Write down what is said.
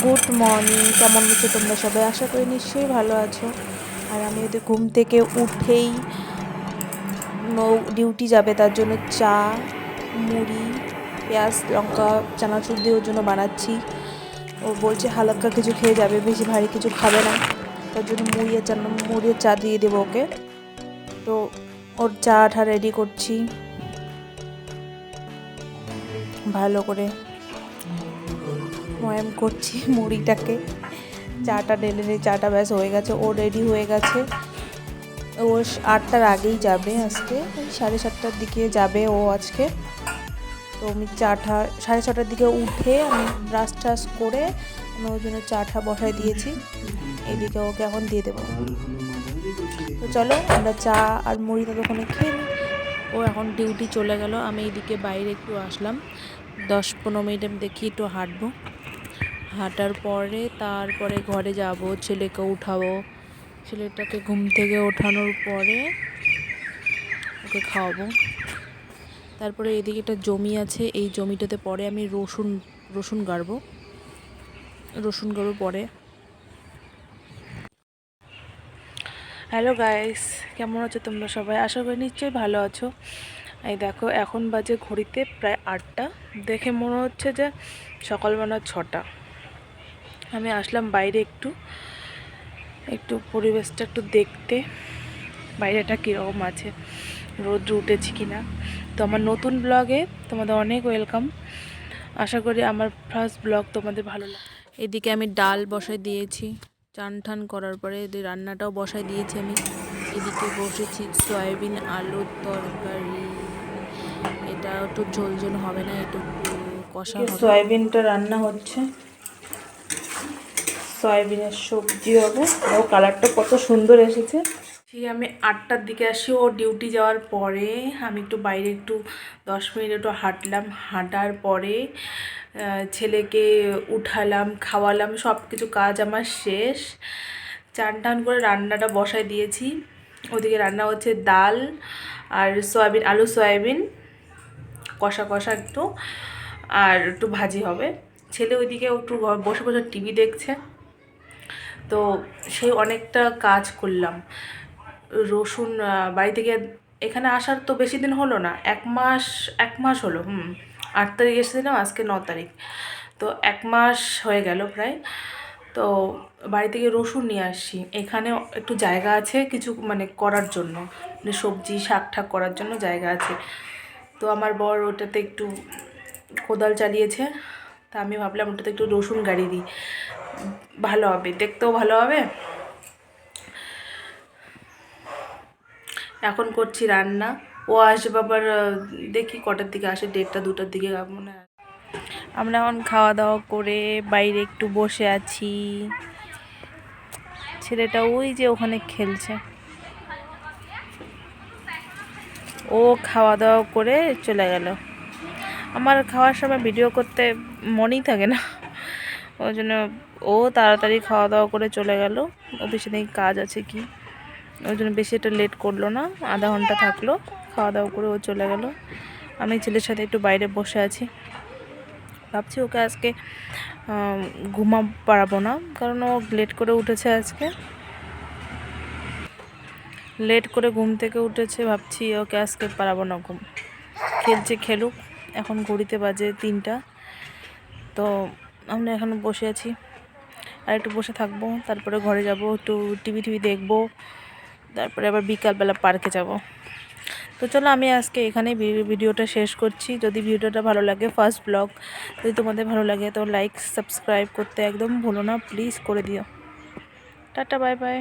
Good morning, কেমন আছো তোমরা সবাই? আশা করি নিশ্চয়ই ভালো আছো। আর আমি ওদের ঘুম থেকে উঠেই ডিউটি যাবে, তার জন্য চা, মুড়ি, পেঁয়াজ, লঙ্কা, চানাচুর দিয়ে ওর জন্য বানাচ্ছি। ও বলছে হালকা কিছু খেয়ে যাবে, বেশি ভারী কিছু খাবে না, তার জন্য মুড়ি আর চা দিয়ে দেবো ওকে। তো ওর চাটা রেডি করছি ভালো করে, ময়াম করছি মুড়িটাকে। চাটা ঢেলে চাটা ব্যাস হয়ে গেছে, ও রেডি হয়ে গেছে। ও 8টার আগেই যাবে আজকে, 7:30টার দিকে যাবে ও আজকে। তো আমি চাটা 6:30টার দিকে উঠে আমি ব্রাশ ট্রাশ করে আমি ওই জন্য চাটা বসাই দিয়েছি, এদিকে ওকে এখন দিয়ে দেবো। তো চলো আমরা চা আর মুড়ি ততক্ষণে খেয়ে নিই। ও এখন ডিউটি চলে গেল, আমি এইদিকে বাইরে একটু আসলাম, 10-15 মিনিট আমি দেখি একটু হাঁটবো। হাঁটার পরে তারপরে ঘরে যাব, ছেলেকে উঠাবো। ছেলেটাকে ঘুম থেকে ওঠানোর পরে ওকে খাওয়াবো। তারপরে এদিকে একটা জমি আছে, এই জমিটাতে পরে আমি রসুন গাড়বো পরে। হ্যালো গাইস, কেমন আছো তোমরা সবাই? আশা করি নিশ্চয়ই ভালো আছো। এই দেখো এখন বাজে ঘড়িতে প্রায় 8টা, দেখে মনে হচ্ছে যে সকালবেলা 6টা। আমি আসলাম বাইরে একটু পরিবেশটা একটু দেখতে, বাইরেটা কীরকম আছে, রোদ্র উঠেছে কি না। তো আমার নতুন ব্লগে তোমাদের অনেক ওয়েলকাম। আশা করি আমার ফার্স্ট ব্লগ তোমাদের ভালো লাগে। এদিকে আমি ডাল বসাই দিয়েছি, চান ঠান করার পরে রান্নাটাও বসাই দিয়েছি আমি। এদিকে বসেছি সয়াবিন আলুর তরকারি, এটা একটু ঝোল ঝোল হবে না, একটু কষা হবে। সয়াবিনটা রান্না হচ্ছে, সয়াবিনের সবজি হবে। ও কালারটা কত সুন্দর এসেছে। আমি 8টার দিকে আসি, ও ডিউটি যাওয়ার পরে আমি একটু বাইরে 10 মিনিট একটু হাঁটলাম। হাঁটার পরে ছেলেকে উঠালাম, খাওয়ালাম, সব কিছু কাজ আমার শেষ। চান টান করে রান্নাটা বসাই দিয়েছি। ওদিকে রান্না হচ্ছে ডাল আর আলু সয়াবিন কষা কষা একটু, আর একটু ভাজি হবে। ছেলে ওইদিকে একটু বসে বসে টিভি দেখছে। তো সেই অনেকটা কাজ করলাম। রসুন বাড়ি থেকে এখানে আসার তো বেশি দিন হলো না, এক মাস হলো। 8 তারিখ এসেছিলাম, আজকে 9 তারিখ, তো 1 মাস হয়ে গেল প্রায়। তো বাড়ি থেকে রসুন নিয়ে আসছি। এখানে একটু জায়গা আছে কিছু মানে করার জন্য, মানে সবজি শাক ঠাক করার জন্য জায়গা আছে। তো আমার বর ওটাতে একটু কোদাল চালিয়েছে, তা আমি ভাবলাম ওটাতে একটু রসুন গাড়ি দিই, ভালো হবে, দেখতেও ভালো হবে। এখন করছি রান্না। ও আসবে আবার, দেখি কটার দিকে আসে, 1:30-2টার দিকে মনে হয়। আমরা এখন খাওয়া দাওয়া করে বাইরে একটু বসে আছি। ছেলেটা ওই যে ওখানে খেলছে। ও খাওয়া দাওয়া করে চলে গেল। আমার খাওয়ার সময় ভিডিও করতে মনেই থাকে না, ওই জন্য ও তাড়াতাড়ি খাওয়া দাওয়া করে চলে গেল। অফিসে নেই কাজ আছে কি, ওই জন্য বেশি একটা লেট করলো না, আধা ঘন্টা থাকলো, খাওয়া দাওয়া করে ও চলে গেল। আমি ছেলের সাথে একটু বাইরে বসে আছি। ভাবছি ওকে আজকে পারাবো না, কারণ ও লেট করে উঠেছে, আজকে লেট করে ঘুম থেকে উঠেছে। ভাবছি ওকে আজকে পারাবো না, খেলুক। এখন ঘড়িতে বাজে 3টা। তো আমরা এখন বসে আছি, আর একটু বসে থাকবো, তারপরে ঘরে যাব, একটু টিভি দেখবো, তারপরে আবার বিকালবেলা পার্কে যাব। তো চলো আমি আজকে এখানে ভিডিওটা শেষ করছি। যদি ভিডিওটা ভালো লাগে, ফার্স্ট ব্লগ যদি তোমাদের ভালো লাগে, তো লাইক সাবস্ক্রাইব করতে একদম ভুলো না, প্লিজ করে দিও। Tata, bye bye.